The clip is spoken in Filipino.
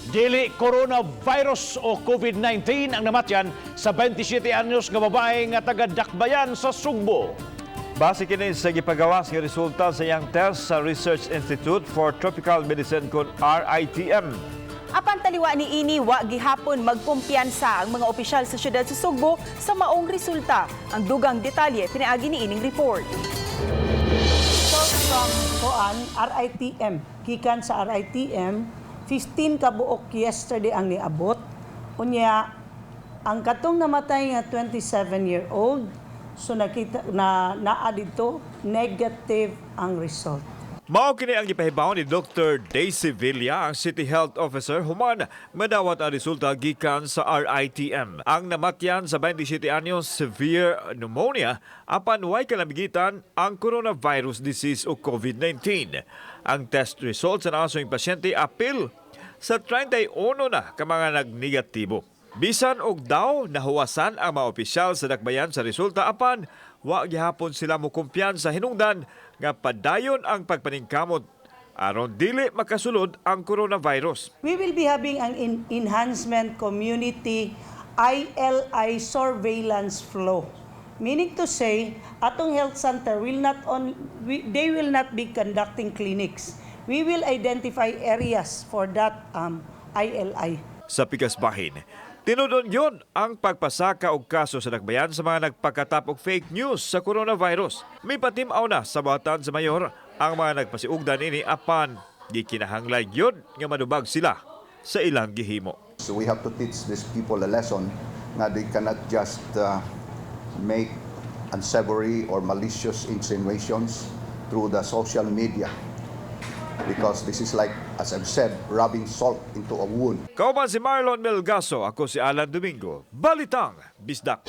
Dili coronavirus o COVID-19 ang namatyan sa 27 anyos nga babae nga taga-Dakbayan sa Sugbo. Base kini sa gipagawas nga resulta sa iyang test sa Research Institute for Tropical Medicine kon RITM. Apan taliwa ni ini wa gihapon magkumpiyansa ang mga opisyal sa siyudad sa Sugbo sa maong resulta. Ang dugang detalye pinaagi ni ining report. From RITM, gikan sa RITM, 15 ka buok yesterday ang niabot. Unya, ang katong namatay nga 27-year-old, so nakita na naa dito negative ang result. Mao kini ang gipahibaw ni Dr. Daisy Villa, ang City Health Officer, human madawat ang resulta gikan sa RITM. Ang namatyan sa 27 anyos severe pneumonia apan way kalamigitan ang coronavirus disease o COVID-19. Ang test results sa nasong pasyente apil sa 31 na ka mga nagnegatibo. Bisan og daw nahuwasan ang mga opisyal sa Dakbayan sa resulta apan wa gihapon sila mo kumpiyansa hinungdan nga padayon ang pagpaningkamot aron dili makasulod ang coronavirus. We will be having an enhancement community ILI surveillance flow. Meaning to say, atong health center will they will not be conducting clinics. We will identify areas for that ILI. Sa pikas bahin, tinudon yon ang pagpasaka og kaso sa Dakbayan sa mga nagpakatap og fake news sa coronavirus. May patimaw na sa buhatan sa mayor ang mga nagpasiugdan ini apan gikinahanglan yun nga madubag sila sa ilang gihimo. So we have to teach these people a lesson na they cannot just make unsavory or malicious insinuations through the social media. Because this is like, as I've said, rubbing salt into a wound. Kauban si Marlon Melgaso, ako si Alan Domingo. Balitang Bisdak.